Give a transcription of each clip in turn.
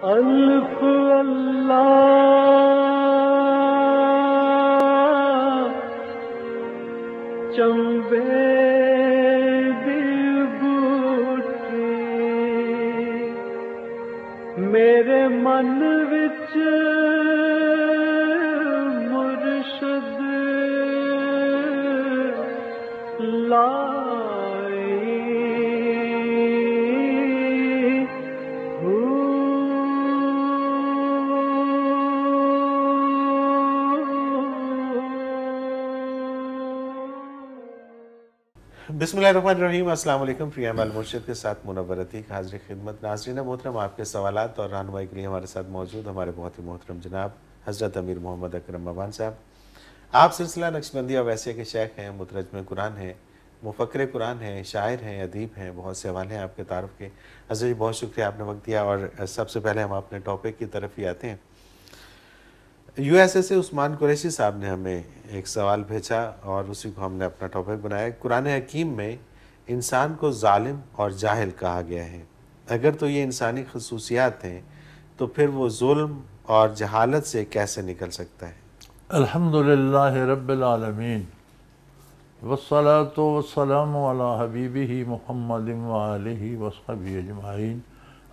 الف اللہ چمبے دی بوٹی میرے من وچ مرشد لائی بسم اللہ الرحمن الرحیم۔ السلام علیکم۔ پریہ مال مرشد کے ساتھ منور عتیق حاضر خدمت۔ ناظرین محترم، آپ کے سوالات اور رہنمائی کے لیے ہمارے ساتھ موجود ہمارے بہت ہی محترم جناب حضرت امیر محمد اکرم ممان صاحب۔ آپ سلسلہ نقشبندی اویسیہ کے شیخ ہیں، مترجم قرآن ہیں، مفکر قرآن ہیں، شاعر ہیں، ادیب ہیں، بہت سے حوالے ہیں آپ کے تعارف کے۔ حضرت جی بہت شکریہ آپ نے وقت دیا، اور سب سے پہلے ہم اپنے ٹاپک کی طرف ہی آتے ہیں۔ یو ایس اے سے عثمان قریشی صاحب نے ہمیں ایک سوال بھیجا اور اسی کو ہم نے اپنا ٹاپک بنایا۔ قرآن حکیم میں انسان کو ظالم اور جاہل کہا گیا ہے، اگر تو یہ انسانی خصوصیات ہیں تو پھر وہ ظلم اور جہالت سے کیسے نکل سکتا ہے؟ الحمدللہ رب العالمین والصلاة والسلام علی حبیبہ محمد وآلہ وصحبہ اجمعین۔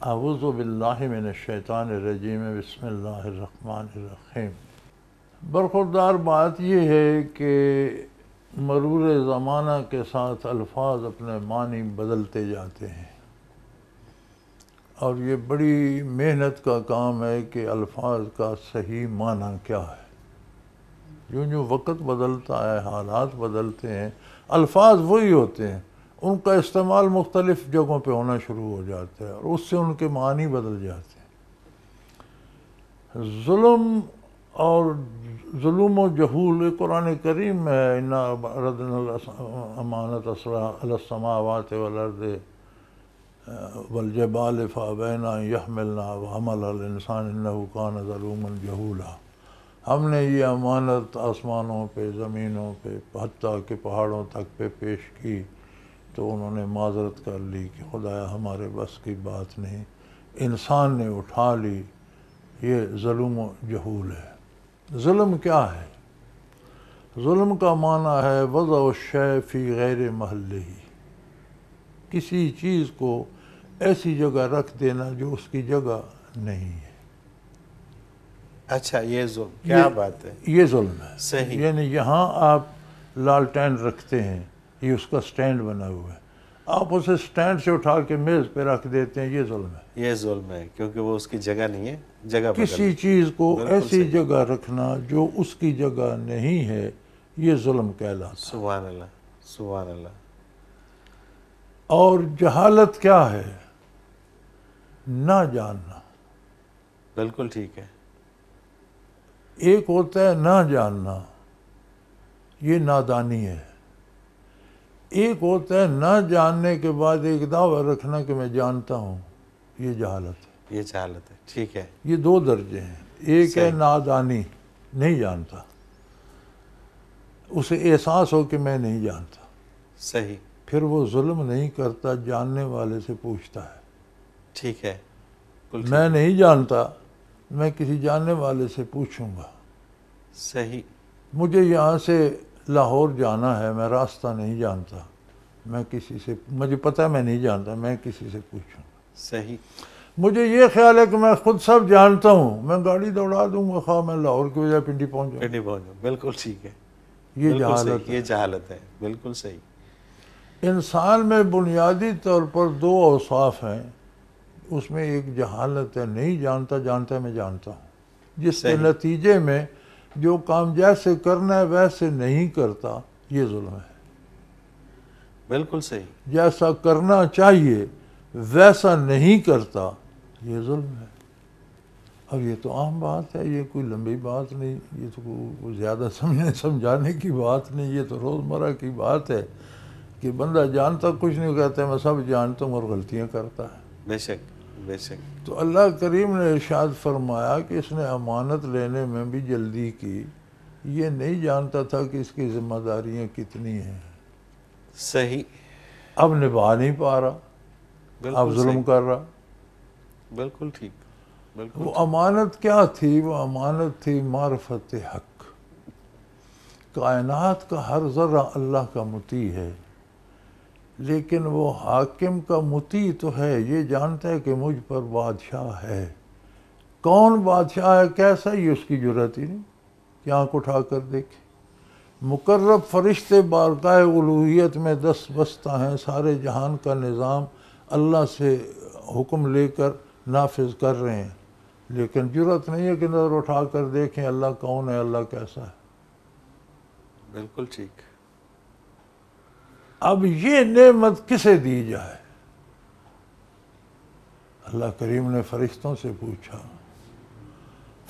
اعوذ باللہ من الشیطان الرجیم، بسم اللہ الرحمن الرحیم۔ برخوردار بات یہ ہے کہ مرور زمانہ کے ساتھ الفاظ اپنے معنی بدلتے جاتے ہیں، اور یہ بڑی محنت کا کام ہے کہ الفاظ کا صحیح معنی کیا ہے۔ جو وقت بدلتا ہے، حالات بدلتے ہیں، الفاظ وہی ہوتے ہیں، ان کا استعمال مختلف جگہوں پہ ہونا شروع ہو جاتا ہے اور اس سے ان کے معنی بدل جاتے ہیں۔ ظلم اور ظلم و جہول قرآن کریم میں ہے، اِنَّا عَرَضْنَا الْأَمَانَةَ عَلَى السَّمَاوَاتِ وَالْأَرْضِ وَالْجِبَالِ فَأَبَيْنَ أَن يَحْمِلْنَهَا وَحَمَلَهَا الْإِنسَانُ إِنَّهُ كَانَ ظَلُومًا جَهُولًا۔ ہم نے یہ امانت آسمانوں پہ، زمینوں پہ، حتیٰ کہ پہاڑوں تک پہ پیش کی تو انہوں نے معذرت کر لی کہ خدایا ہمارے بس کی بات نہیں، انسان نے اٹھا لی۔ یہ ظلم و جہول ہے۔ ظلم کیا ہے؟ ظلم کا معنی ہے وضع الشیء فی غیر محلہ، کسی چیز کو ایسی جگہ رکھ دینا جو اس کی جگہ نہیں ہے۔ اچھا، یہ ظلم کیا بات ہے؟ یہ ظلم ہے۔ صحیح۔ یعنی یہاں آپ لالٹین رکھتے ہیں، یہ اس کا سٹینڈ بنا ہوا ہے، آپ اسے سٹینڈ سے اٹھا کے میز پہ رکھ دیتے ہیں، یہ ظلم ہے۔ یہ ظلم ہے کیونکہ وہ اس کی جگہ نہیں ہے، جگہ بدل۔ کسی چیز کو ایسی جگہ رکھنا جو اس کی جگہ نہیں ہے، یہ ظلم کہلاتا ہے۔ سبحان اللہ، سبحان اللہ۔ اور جہالت کیا ہے؟ نہ جاننا۔ بالکل ٹھیک ہے۔ ایک ہوتا ہے نہ جاننا، یہ نادانی ہے۔ ایک ہوتا ہے نہ جاننے کے بعد ایک دعویٰ رکھنا کہ میں جانتا ہوں، یہ جہالت ہے۔ یہ جہالت ہے، ٹھیک ہے۔ یہ دو درجے ہیں۔ ایک ہے نادانی، نہیں جانتا، اسے احساس ہو کہ میں نہیں جانتا، صحیح، پھر وہ ظلم نہیں کرتا، جاننے والے سے پوچھتا ہے۔ ٹھیک ہے، میں نہیں جانتا، میں کسی جاننے والے سے پوچھوں گا۔ صحیح۔ مجھے یہاں سے لاہور جانا ہے، میں راستہ نہیں جانتا، میں کسی سے، مجھے پتہ ہے میں نہیں جانتا، میں کسی سے پوچھوں گا۔ صحیح۔ مجھے یہ خیال ہے کہ میں خود سب جانتا ہوں، میں گاڑی دوڑا دوں گا، خواہ میں لاہور کی بجائے پنڈی پہنچ جاؤں۔ پنڈی پہنچ جاؤں، بالکل ٹھیک ہے۔ یہ جہالت ہے۔ یہ جہالت ہے، بالکل صحیح۔ انسان میں بنیادی طور پر دو اوصاف ہیں، اس میں ایک جہالت ہے، نہیں جانتا، جانتا ہے میں جانتا ہوں، جس کے نتیجے میں جو کام جیسے کرنا ہے ویسے نہیں کرتا، یہ ظلم ہے۔ بالکل صحیح۔ جیسا کرنا چاہیے ویسا نہیں کرتا، یہ ظلم ہے۔ اب یہ تو عام بات ہے، یہ کوئی لمبی بات نہیں، یہ تو کوئی زیادہ سمجھانے کی بات نہیں، یہ تو روزمرہ کی بات ہے کہ بندہ جانتا کچھ نہیں، کہتا ہے میں سب جانتا ہوں اور غلطیاں کرتا ہے۔ بے شک، بے شک۔ تو اللہ کریم نے ارشاد فرمایا کہ اس نے امانت لینے میں بھی جلدی کی، یہ نہیں جانتا تھا کہ اس کی ذمہ داریاں کتنی ہیں، صحیح، اب نبھا نہیں پا رہا، اب ظلم کر رہا۔ بالکل ٹھیک۔ بالکل وہ امانت کیا تھی؟ وہ امانت تھی معرفت حق. کائنات کا ہر ذرہ اللہ کا مطیع ہے، لیکن وہ حاکم کا مطیع تو ہے، یہ جانتا ہے کہ مجھ پر بادشاہ ہے. کون بادشاہ ہے، کیسا، یہ اس کی جرات ہی نہیں کہ آنکھ اٹھا کر دیکھے. مقرب فرشتے بارگاہ الوہیت میں دست بستہ ہیں، سارے جہان کا نظام اللہ سے حکم لے کر نافذ کر رہے ہیں، لیکن جرات نہیں ہے کہ نظر اٹھا کر دیکھیں اللہ کون ہے، اللہ کیسا ہے. بالکل ٹھیک. اب یہ نعمت کسے دی جائے؟ اللہ کریم نے فرشتوں سے پوچھا.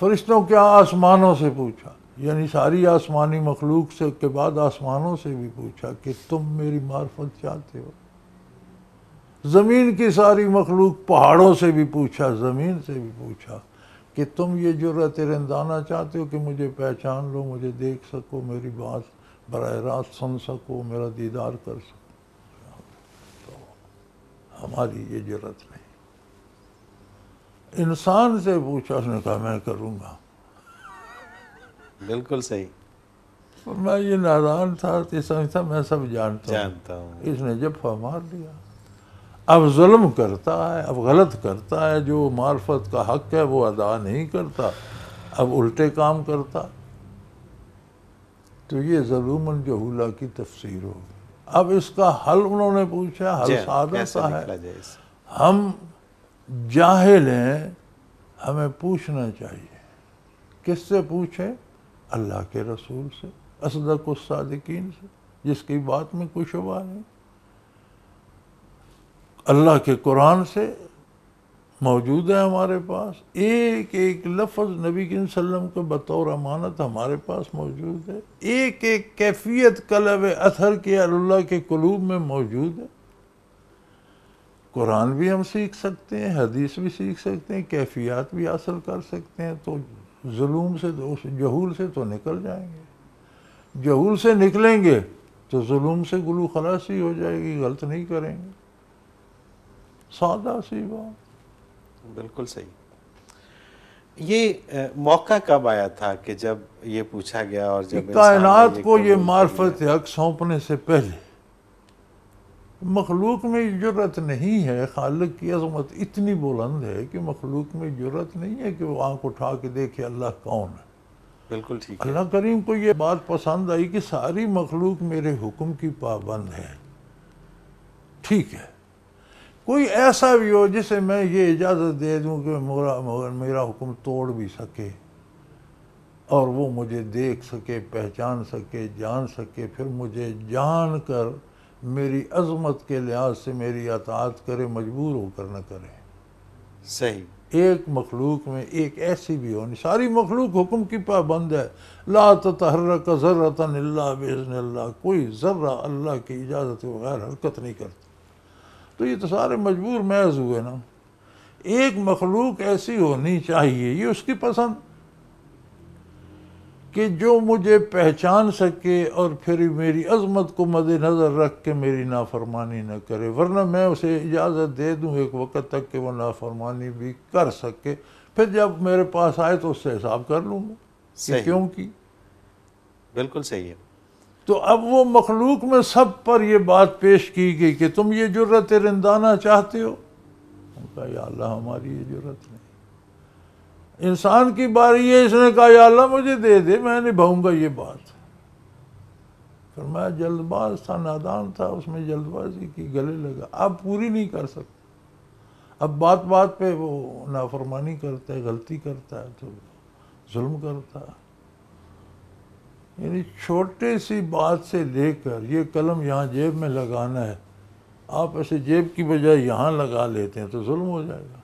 فرشتوں کیا، آسمانوں سے پوچھا، یعنی ساری آسمانی مخلوق سے کے بعد آسمانوں سے بھی پوچھا کہ تم میری معرفت چاہتے ہو. زمین کی ساری مخلوق، پہاڑوں سے بھی پوچھا، زمین سے بھی پوچھا کہ تم یہ جرأت رندانہ چاہتے ہو کہ مجھے پہچان لو، مجھے دیکھ سکو، میری بات براہ راست سن سکو، میرا دیدار کر سکو. تو ہماری یہ جرأت نہیں. انسان سے پوچھا، اس نے کہا میں کروں گا. بالکل صحیح. میں یہ نادان تھا، یہ سمجھتا میں سب جانتا ہوں. اس نے جفا مار لیا. اب ظلم کرتا ہے، اب غلط کرتا ہے، جو معرفت کا حق ہے وہ ادا نہیں کرتا، اب الٹے کام کرتا. تو یہ ظلوماً جہولا کی تفسیر ہوگی. اب اس کا حل انہوں نے پوچھا، حل سادہ سا ہے. ہم جاہل ہیں، ہمیں پوچھنا چاہیے. کس سے پوچھیں؟ اللہ کے رسول سے، اصدق الصادقین سے، جس کی بات میں کوئی شبہ نہیں. اللہ کے قرآن سے موجود ہے ہمارے پاس، ایک ایک لفظ نبی صلی اللہ علیہ وسلم کو بطور امانت ہمارے پاس موجود ہے. ایک ایک کیفیت قلب اثر کے اللہ کے قلوب میں موجود ہے. قرآن بھی ہم سیکھ سکتے ہیں، حدیث بھی سیکھ سکتے ہیں، کیفیات بھی حاصل کر سکتے ہیں. تو ظلم سے، جہول سے تو نکل جائیں گے. جہول سے نکلیں گے تو ظلم سے گلو خلاصی ہو جائے گی، غلط نہیں کریں گے. سادہ سی بات. بالکل صحیح. یہ موقع کب آیا تھا کہ جب یہ پوچھا گیا اور جب کائنات کو یہ معرفت حق سونپنے سے پہلے مخلوق میں جرأت نہیں ہے. خالق کی عظمت اتنی بلند ہے کہ مخلوق میں جرأت نہیں ہے کہ وہ آنکھ اٹھا کے دیکھے اللہ کون ہے. بالکل ٹھیک ہے. اللہ کریم کو یہ بات پسند آئی کہ ساری مخلوق میرے حکم کی پابند ہے. ٹھیک ہے، کوئی ایسا بھی ہو جسے میں یہ اجازت دے دوں کہ میرا حکم توڑ بھی سکے اور وہ مجھے دیکھ سکے، پہچان سکے، جان سکے، پھر مجھے جان کر میری عظمت کے لحاظ سے میری اطاعت کرے، مجبور ہو کر نہ کرے. صحیح. ایک مخلوق میں ایک ایسی بھی ہونی. ساری مخلوق حکم کی پابند ہے. لا تتحرک ذرۃ الا باذن اللہ. کوئی ذرہ اللہ کی اجازت کے بغیر حرکت نہیں کرتا. تو یہ تو سارے مجبور محض ہوئے نا. ایک مخلوق ایسی ہونی چاہیے، یہ اس کی پسند، کہ جو مجھے پہچان سکے اور پھر میری عظمت کو مد نظر رکھ کے میری نافرمانی نہ کرے. ورنہ میں اسے اجازت دے دوں ایک وقت تک کہ وہ نافرمانی بھی کر سکے، پھر جب میرے پاس آئے تو اس سے حساب کر لوں گا کہ کیوں کی. بالکل صحیح ہے. تو اب وہ مخلوق میں سب پر یہ بات پیش کی گئی کہ تم یہ جرأت رندانہ چاہتے ہو. کہا یا اللہ ہماری یہ جرأت نہیں. انسان کی باری ہے، اس نے کہا یا اللہ مجھے دے دے، میں نبھاؤں گا یہ بات. پھر میں جلد باز تھا، نادان تھا، اس میں جلد بازی کی، گلے لگا. اب پوری نہیں کر سکتا. اب بات بات پہ وہ نافرمانی کرتا ہے، غلطی کرتا ہے تو ظلم کرتا ہے. یعنی چھوٹے سی بات سے لے کر یہ قلم یہاں جیب میں لگانا ہے، آپ ایسے جیب کی بجائے یہاں لگا لیتے ہیں تو ظلم ہو جائے گا.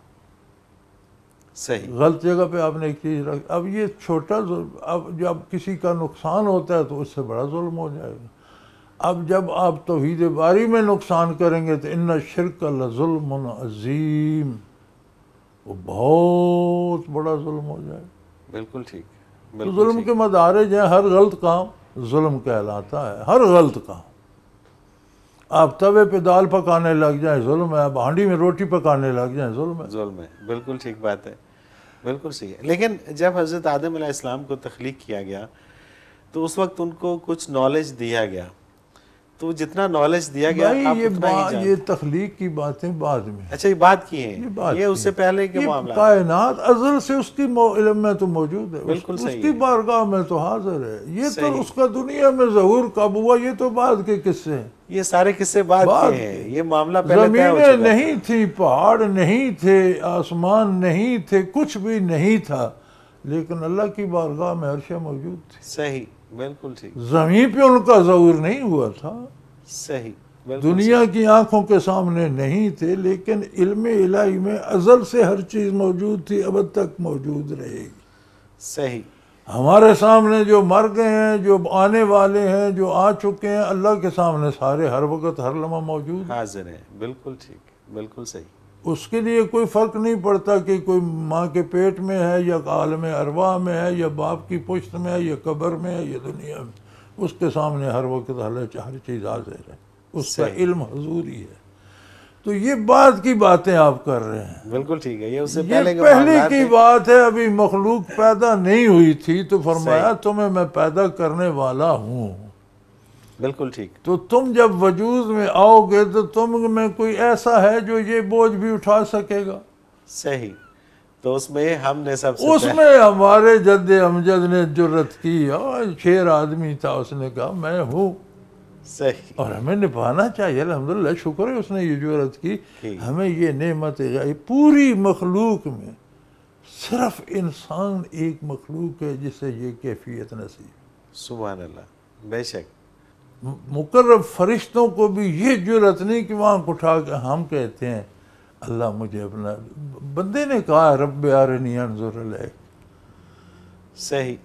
صحیح. غلط جگہ پہ آپ نے ایک چیز رکھ. اب یہ چھوٹا ظلم، اب جب کسی کا نقصان ہوتا ہے تو اس سے بڑا ظلم ہو جائے گا. اب جب آپ توحید باری میں نقصان کریں گے تو ان الشرک لظلم عظیم، وہ بہت بڑا ظلم ہو جائے گا. بالکل ٹھیک. تو ظلم کے مدارج ہیں. ہر غلط کام ظلم کہلاتا ہے، ہر غلط کام. آپ توے پہ دال پکانے لگ جائیں ظلم ہے، آپ ہانڈی میں روٹی پکانے لگ جائیں ظلم ہے. ظلم ہے. بالکل ٹھیک بات ہے. بالکل صحیح ہے. لیکن جب حضرت آدم علیہ السلام کو تخلیق کیا گیا تو اس وقت ان کو کچھ نالج دیا گیا, تو جتنا نالج دیا گیا بھائی آپ اتنا ہی جانتے. یہ تخلیق کی باتیں بعد میں, اچھا یہ بات کی ہیں, بات یہ اس سے پہلے کے یہ معاملہ. کائنات ازل سے اس کی علم میں تو موجود ہے, بالکل اس صحیح کی ہے. بارگاہ میں تو حاضر ہے. یہ صحیح. تو اس کا دنیا میں ظہور کب ہوا, یہ تو بعد کے قصے ہیں. یہ سارے قصے بعد بعد کے ہیں, یہ معاملہ پہلے طے ہو زمینیں چکا تھا. نہیں تھی, پہاڑ نہیں تھے, آسمان نہیں تھے, کچھ بھی نہیں تھا, لیکن اللہ کی بارگاہ میں ہر شے موجود تھی. صحیح, بالکل ٹھیک. زمین پہ ان کا ظہور نہیں ہوا تھا, صحیح, بالکل دنیا کی آنکھوں کے سامنے نہیں تھے, لیکن علم الہی میں ازل سے ہر چیز موجود تھی, ابد تک موجود رہے گی. صحیح. ہمارے سامنے جو مر گئے ہیں, جو آنے والے ہیں, جو آ چکے ہیں, اللہ کے سامنے سارے ہر وقت ہر لمحہ موجود ہیں. حاضر ہیں, بالکل ٹھیک, بالکل صحیح. اس کے لیے کوئی فرق نہیں پڑتا کہ کوئی ماں کے پیٹ میں ہے یا عالم ارواح میں ہے یا باپ کی پشت میں ہے یا قبر میں ہے یا دنیا میں, اس کے سامنے ہر وقت ہر چیز حاضر ہے, اس کا علم حضوری ہے. تو یہ بعد کی باتیں آپ کر رہے ہیں. بالکل ٹھیک ہے, یہ اس سے یہ پہلے کے پہلے معاملات کی ہیں. بات ہے, ابھی مخلوق پیدا نہیں ہوئی تھی تو فرمایا تمہیں میں پیدا کرنے والا ہوں. بالکل ٹھیک. تو تم جب وجود میں آؤ گے تو تم میں کوئی ایسا ہے جو یہ بوجھ بھی اٹھا سکے گا. صحیح. تو اس میں ہم نے سب سے اس میں ہمارے جد امجد نے جرت کی, اور 6 آدمی تھا, اس نے کہا میں ہوں. صحیح. اور ہمیں نبھانا چاہیے, الحمدللہ شکر ہے اس نے یہ جرت کی. ہمیں یہ نعمت ہے, پوری مخلوق میں صرف انسان ایک مخلوق ہے جسے یہ کیفیت نصیب. سبحان اللہ, بے شک. مقرب فرشتوں کو بھی یہ جرت نہیں کہ وہاں اٹھا کے ہم کہتے ہیں اللہ مجھے اپنا, بندے نے کہا رب ارنی انظر الیک. صحیح,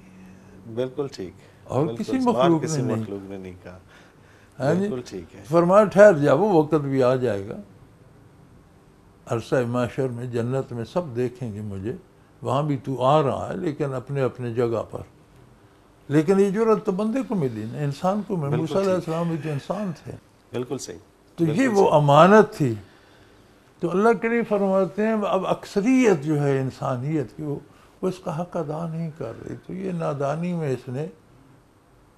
بالکل ٹھیک. اور کسی مخلوق نے نہیں کہا. بالکل ٹھیک ہے. فرمایا ٹھہر جا, وہ وقت بھی آ جائے گا, عرصہ محشر میں جنت میں سب دیکھیں گے مجھے, وہاں بھی تو آ رہا ہے لیکن اپنے اپنے جگہ پر. لیکن یہ جرت تو بندے کو ملی نا, انسان کو ملی. موسیٰ علیہ السلام بھی تو انسان تھے. بالکل صحیح. تو یہ وہ امانت تھی. تو اللہ کریم فرماتے ہیں اب اکثریت جو ہے انسانیت کی وہ اس کا حق ادا نہیں کر رہی. تو یہ نادانی میں اس نے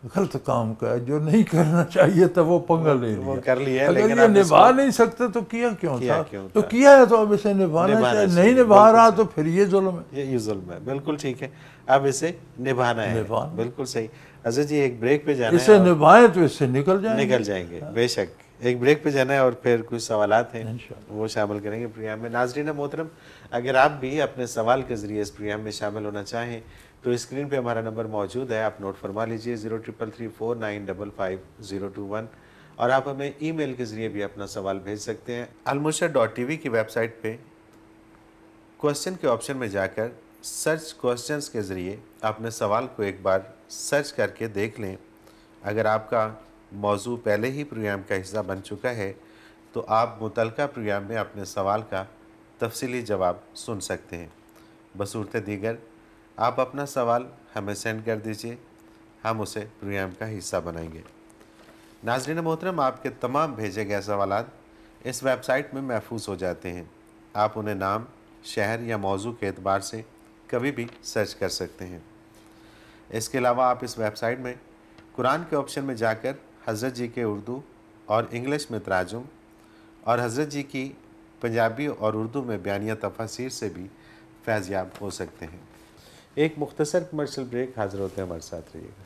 غلط کام کیا, جو نہیں کرنا چاہیے تھا وہ پنگا لے لیا. وہ کر لیا, اگر لیکن یہ نبھا نہیں سکتے تو کیا کیوں تھا؟ تو کیا ہے تو اب اسے نبھانا چاہیے. نہیں نبھا رہا تو پھر یہ ظلم ہے. یہ ظلم ہے. بالکل ٹھیک ہے, اب اسے نبھانا ہے. بالکل صحیح. حضرت جی ایک بریک پہ جانا ہے. اسے نبھائیں تو اس سے نکل جائیں گے. بے شک. ایک بریک پہ جانا ہے اور پھر کچھ سوالات ہیں وہ شامل کریں گے پروگرام میں. ناظرین محترم, اگر آپ بھی اپنے سوال کے ذریعے اس پروگرام میں شامل ہونا چاہیں تو اسکرین پہ ہمارا نمبر موجود ہے, آپ نوٹ فرما لیجئے 033349550021, اور آپ ہمیں ای میل کے ذریعے بھی اپنا سوال بھیج سکتے ہیں. almurshid.tv کی ویب سائٹ پہ کوسچن کے آپشن میں جا کر سرچ کوسچنز کے ذریعے اپنے سوال کو ایک بار سرچ کر کے دیکھ لیں. اگر آپ کا موضوع پہلے ہی پروگرام کا حصہ بن چکا ہے تو آپ متعلقہ پروگرام میں اپنے سوال کا تفصیلی جواب سن سکتے ہیں. بصورت دیگر آپ اپنا سوال ہمیں سینڈ کر دیجئے, ہم اسے پروگرام کا حصہ بنائیں گے. ناظرین محترم, آپ کے تمام بھیجے گئے سوالات اس ویب سائٹ میں محفوظ ہو جاتے ہیں. آپ انہیں نام, شہر یا موضوع کے اعتبار سے کبھی بھی سرچ کر سکتے ہیں. اس کے علاوہ آپ اس ویب سائٹ میں قرآن کے آپشن میں جا کر حضرت جی کے اردو اور انگلش میں تراجم اور حضرت جی کی پنجابی اور اردو میں بیانیہ تفاسیر سے بھی فیض یاب ہو سکتے ہیں. ایک مختصر کمرشل بریک, حاضر ہوتے ہیں, ہمارے ساتھ رہیے گا.